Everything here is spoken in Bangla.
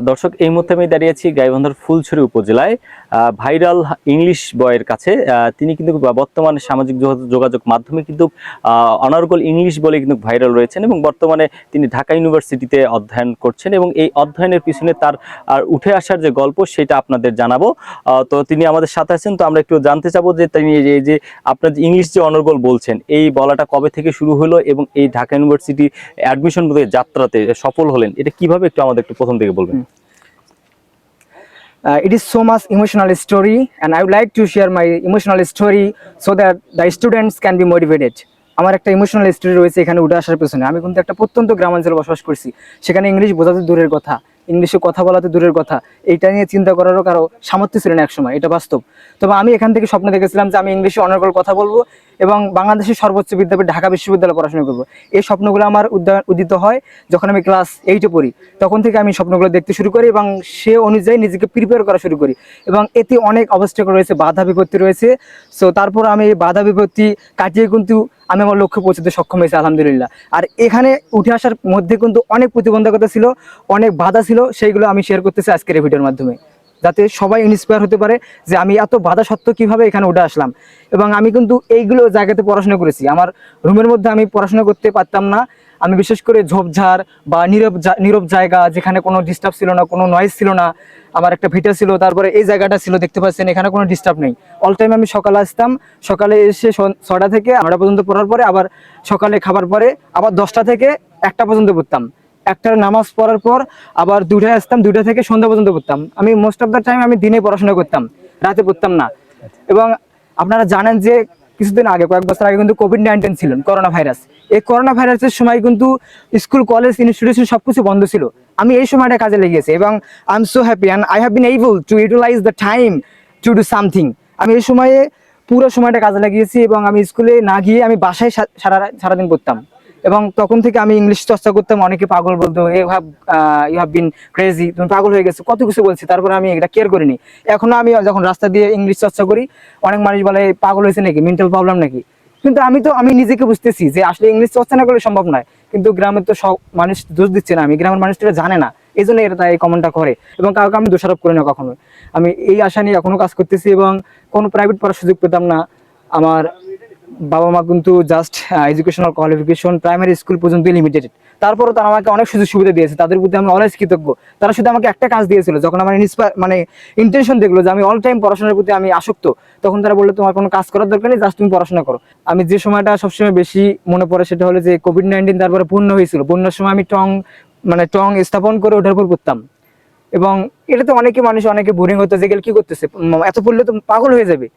দর্শক, এই মুহূর্তে আমি দাঁড়িয়ে আছি গাইবান্ধার ফুলছড়ি উপজেলায় ভাইরাল ইংলিশ বয়ের কাছে। তিনি কিন্তু বর্তমানে সামাজিক যোগাযোগ মাধ্যমে কিন্তু অনর্গল ইংলিশ বলে কিন্তু ভাইরাল রয়েছেন এবং বর্তমানে তিনি ঢাকা ইউনিভার্সিটিতে অধ্যয়ন করছেন এবং এই অধ্যয়নের পিছনে তার উঠে আসার যে গল্প সেটা আপনাদের জানাবো। তো তিনি আমাদের সাথে আছেন, তো আমরা একটু জানতে চাবো যে তিনি যে আপনার ইংলিশ যে অনর্গল বলছেন এই বলাটা কবে থেকে শুরু হলো এবং এই ঢাকা ইউনিভার্সিটি অ্যাডমিশন যাত্রাতে সফল হলেন, এটা কিভাবে একটু আমাদের একটু প্রথম থেকে বলবেন। It is so much emotional story and I would like to share my emotional story so that the students can be motivated. আমার একটা ইমোশনাল স্টোরি রয়েছে এখানে উঠে আসার পেছনে। আমি কিন্তু একটা প্রত্যন্ত গ্রামাঞ্চলে বসবাস করছি, সেখানে ইংলিশ বোঝাতে দূরের কথা, ইংলিশে কথা বলাতে দূরের কথা, এইটা নিয়ে চিন্তা করারও কারো সামর্থ্য ছিল না একসময়, এটা বাস্তব। তবে আমি এখান থেকে স্বপ্ন দেখেছিলাম যে আমি ইংলিশে অনর্গল কথা বলবো এবং বাংলাদেশের সর্বোচ্চ বিদ্যাপীঠ ঢাকা বিশ্ববিদ্যালয়ে পড়াশোনা করবো। এই স্বপ্নগুলো আমার উদিত হয় যখন আমি ক্লাস 8-এ পড়ি। তখন থেকে আমি স্বপ্নগুলো দেখতে শুরু করি এবং সে অনুযায়ী নিজেকে প্রিপেয়ার করা শুরু করি এবং এতে অনেক অবস্টাকেল রয়েছে, বাধা বিপত্তি রয়েছে। সো তারপর আমি এই বাধা বিপত্তি কাটিয়ে কিন্তু আমি আমার লক্ষ্যে পৌঁছতে সক্ষম হয়েছি আলহামদুলিল্লাহ। আর এখানে উঠে আসার মধ্যে কিন্তু অনেক প্রতিবন্ধকতা ছিল, অনেক বাধা ছিল, সেইগুলো আমি শেয়ার করতেছি আজকের এই ভিডিওর মাধ্যমে, যাতে সবাই ইন্সপায়ার হতে পারে যে আমি এত বাধা সত্ত্বেও কিভাবে এখানে উঠে আসলাম। এবং আমি কিন্তু এইগুলো জায়গাতে পড়াশোনা করেছি। আমার রুমের মধ্যে আমি পড়াশোনা করতে পারতাম না। আমি বিশেষ করে ঝোপঝাড় বা নীরব জায়গা, যেখানে কোনো ডিস্টার্ব ছিল না, কোনো নয়েজ ছিল না, আমার একটা ভিটা ছিল, তারপরে এই জায়গাটা ছিল, দেখতে পাচ্ছেন এখানে কোনো ডিস্টার্ব নেই। অল টাইম আমি সকালে আসতাম, সকালে এসে 6টা থেকে 9টা পর্যন্ত পড়ার পরে আবার সকালে খাবার পরে আবার 10টা থেকে 1টা পর্যন্ত পড়তাম। একটার নামাজ পড়ার পর আবার 2টায় আসতাম, 2টা থেকে সন্ধ্যা পর্যন্ত পড়তাম। আমি মোস্ট অফ দ্য টাইম আমি দিনে পড়াশোনা করতাম, রাতে পড়তাম না। এবং আপনারা জানেন যে কিছুদিন আগে, কয়েক বছর আগে কিন্তু কোভিড-19 ছিল, করোনা ভাইরাস। এই করোনা ভাইরাসের সময় কিন্তু স্কুল, কলেজ, ইনস্টিটিউশন সবকিছু বন্ধ ছিল। আমি এই সময়টা কাজে লেগেছি এবং I am so happy and I have been able to utilize the time to do something. আমি এই সময়ে পুরো সময়টা কাজে লাগিয়েছি এবং আমি স্কুলে না গিয়ে আমি বাসায় সারাদিন পড়তাম। এবং তখন থেকে আমি ইংলিশ চর্চা করতাম। অনেকে পাগল বলতো, ইউ হ্যাভ বিন ক্রেজি, তুমি পাগল হয়ে গেছো, কত কিছু বলছি, তারপরে আমি এটা কেয়ার করিনি। এখনো আমি যখন রাস্তা দিয়ে ইংলিশ চর্চা করি, অনেক মানুষ বলে পাগল হয়েছে নাকি, মেন্টাল প্রবলেম নাকি। কিন্তু আমি নিজেকে বুঝতেছি যে আসলে ইংলিশ চর্চা না করলে সম্ভব নয়। কিন্তু গ্রামের তো সব মানুষ দোষ দিচ্ছে না, আমি গ্রামের মানুষটা জানে না, এই জন্য এরা এই কমেন্টটা করে এবং কাউকে আমি দোষারোপ করি না কখনো। আমি এই আশা নিয়ে এখনো কাজ করতেছি এবং কোনো প্রাইভেট পড়ার সুযোগ পেতাম না। আমার বাবা মা কিন্তু just educational qualification primary school পর্যন্ত লিমিটেড, তারপরও তারা আমাকে অনেক সুযোগ সুবিধা দিয়েছে, তাদের প্রতি আমি অলওয়েজ কৃতজ্ঞ। তারা শুধু আমাকে একটা কাজ দিয়েছিল, যখন আমার ইন্টেনশন দেখলো যে আমি অল টাইম পড়াশোনার প্রতি আমি আসক্ত, তখন তারা বললো তোমার কোনো কাজ করার দরকার নেই, জাস্ট তুমি পড়াশোনা করো। আমি যে সময়টা সবসময় বেশি মনে পড়ে সেটা হলো যে কোভিড-19 তারপরে পূর্ণ হয়েছিল। পূর্ণের সময় আমি টং স্থাপন করে ওঠার পর পড়তাম এবং এটা তো অনেকে বোরিং হতো যে গেল কি করতেছে, এত পড়লে তো পাগল হয়ে যাবে।